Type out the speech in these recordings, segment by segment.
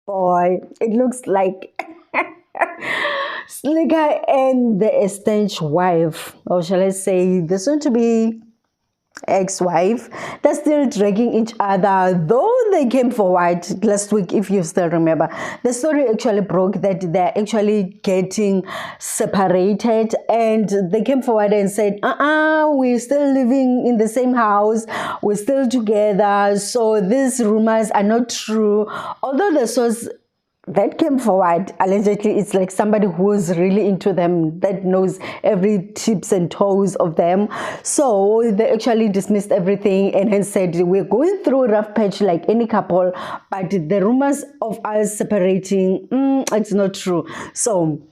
Boy, it looks like Slikour and the estranged wife, or shall I say, the soon to be ex-wife, they're still dragging each other, though they came forward last week. If you still remember, the story actually broke that they're actually getting separated, and they came forward and said, we're still living in the same house, we're still together, so these rumors are not true. Although the source that came forward, allegedly, it's like somebody who's really into them, that knows every tips and toes of them. So they actually dismissed everything and then said, we're going through a rough patch like any couple, but the rumors of us separating, it's not true. So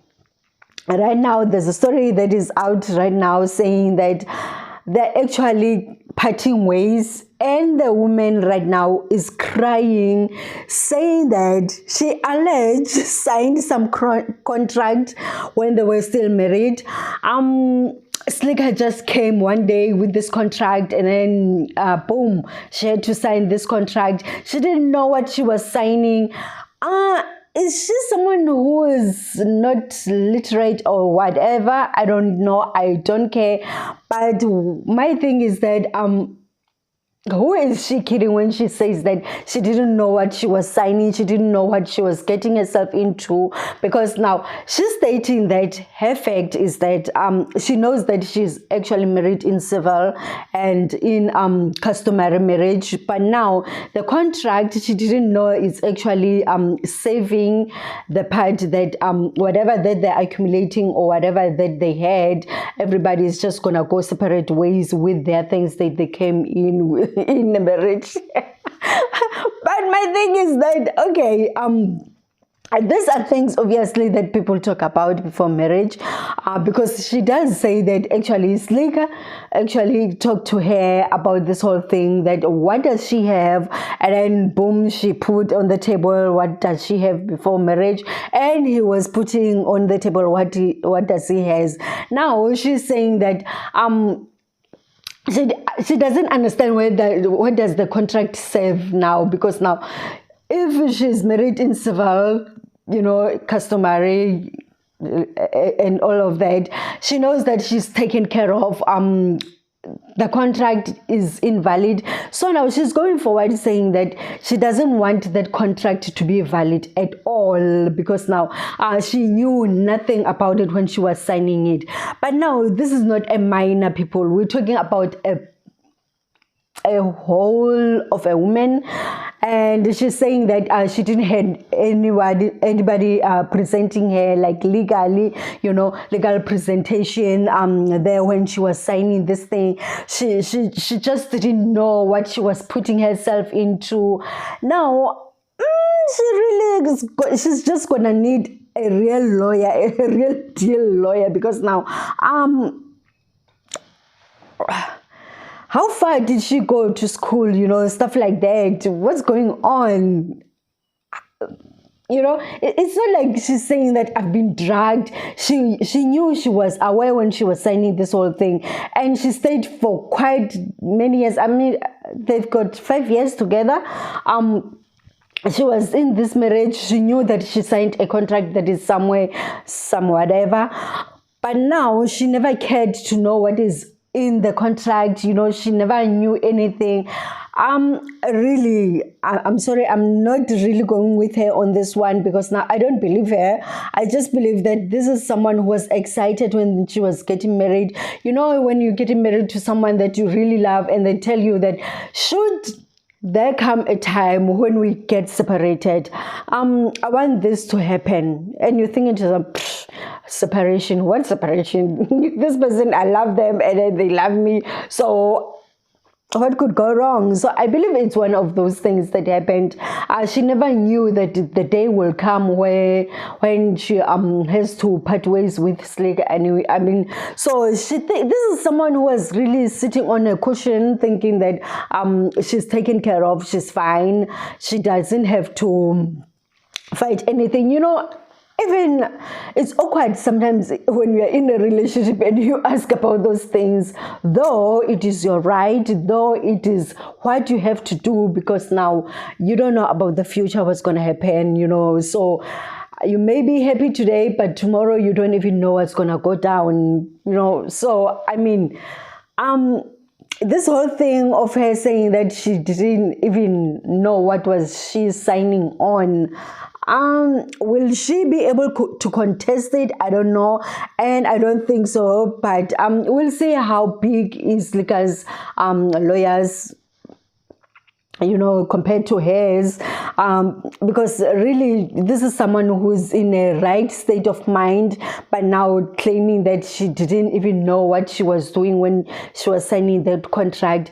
right now there's a story that is out right now saying that they're actually parting ways, and the woman right now is crying, saying that she alleged signed some contract when they were still married. Slikour just came one day with this contract, and then boom, she had to sign this contract. She didn't know what she was signing. Is she someone who is not literate or whatever? I don't know. I don't care. But my thing is that who is she kidding when she says that she didn't know what she was signing? She didn't know what she was getting herself into, because now she's stating that her fact is that she knows that she's actually married in civil and in customary marriage, but now the contract she didn't know is actually saving the part that whatever that they're accumulating or whatever that they had, everybody is just gonna go separate ways with their things that they came in with in the marriage. But my thing is that, okay, these are things obviously that people talk about before marriage, because she does say that actually Slikour actually talked to her about this whole thing, that what does she have, and then boom, she put on the table what does she have before marriage, and he was putting on the table what does he has. Now she's saying that she doesn't understand what does the contract serve now, because now if she's married in civil, customary and all of that, she knows that she's taken care of. The contract is invalid, so now she's going forward saying that she doesn't want that contract to be valid at all, because now she knew nothing about it when she was signing it. But now this is not a minor, people. We're talking about a whole of a woman, and she's saying that she didn't have anybody presenting her like legally, legal presentation there when she was signing this thing. She just didn't know what she was putting herself into. Now she's just gonna need a real lawyer, a real deal lawyer, because now how far did she go to school, stuff like that? What's going on? It's not like she's saying that I've been dragged. She knew, she was aware when she was signing this whole thing, and she stayed for quite many years. I mean, they've got 5 years together. She was in this marriage. She knew that she signed a contract that is some whatever, but now she never cared to know what is in the contract. She never knew anything. Really, I'm sorry, I'm not really going with her on this one, because now I don't believe her. I just believe that this is someone who was excited when she was getting married. When you're getting married to someone that you really love, and they tell you that should there come a time when we get separated, I want this to happen, and you think into the separation. What separation? This person, I love them and they love me, so what could go wrong? So I believe it's one of those things that happened. She never knew that the day will come when she has to part ways with Slikour anyway. I mean, so this is someone who was really sitting on a cushion, thinking that she's taken care of, she's fine, she doesn't have to fight anything. even it's awkward sometimes when we are in a relationship and you ask about those things, though it is your right, though it is what you have to do, because now you don't know about the future, what's going to happen, so you may be happy today, but tomorrow you don't even know what's going to go down, so I mean, this whole thing of her saying that she didn't even know what was she signing on, will she be able to contest it? I don't know, and I don't think so, but we'll see how big is Slikour's lawyers, compared to hers, because really this is someone who's in a right state of mind, but now claiming that she didn't even know what she was doing when she was signing that contract,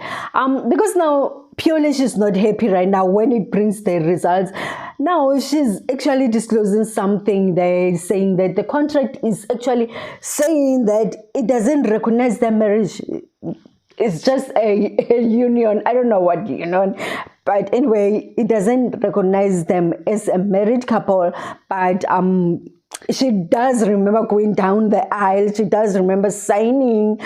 because now purely she's not happy right now when it brings the results. Now she's actually disclosing something there, saying that the contract is actually saying that it doesn't recognize their marriage. It's just a union. I don't know what union, but anyway, it doesn't recognize them as a married couple. But she does remember going down the aisle. She does remember signing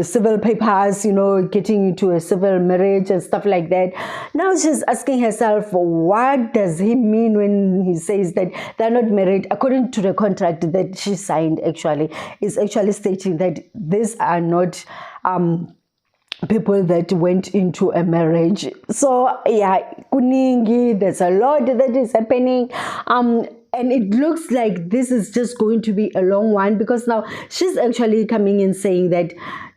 civil papers, getting into a civil marriage and stuff like that. Now she's asking herself, what does he mean when he says that they're not married? According to the contract that she signed, actually, is actually stating that these are not people that went into a marriage. So yeah, kuningi, there's a lot that is happening, and it looks like this is just going to be a long one, because now she's actually coming in saying that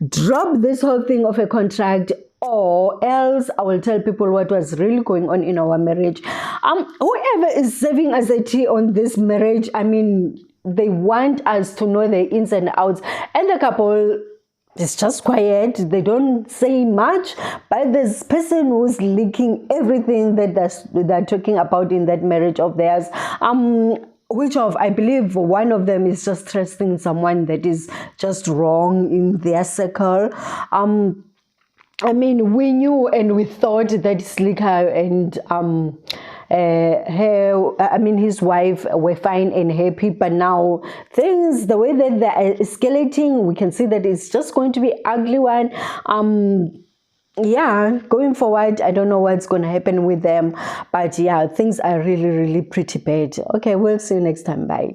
drop this whole thing of a contract, or else I will tell people what was really going on in our marriage. Whoever is serving as a tea on this marriage, I mean, they want us to know the ins and outs, and the couple, it's just quiet. They don't say much, but this person who's leaking everything that they're talking about in that marriage of theirs, which of, I believe one of them is just trusting someone that is just wrong in their circle. I mean, we knew and we thought that Slikour and his wife were fine and happy, but now things, the way that they're escalating, we can see that it's just going to be ugly one. Yeah, going forward, I don't know what's going to happen with them, but yeah, things are really, really pretty bad. Okay, we'll see you next time. Bye.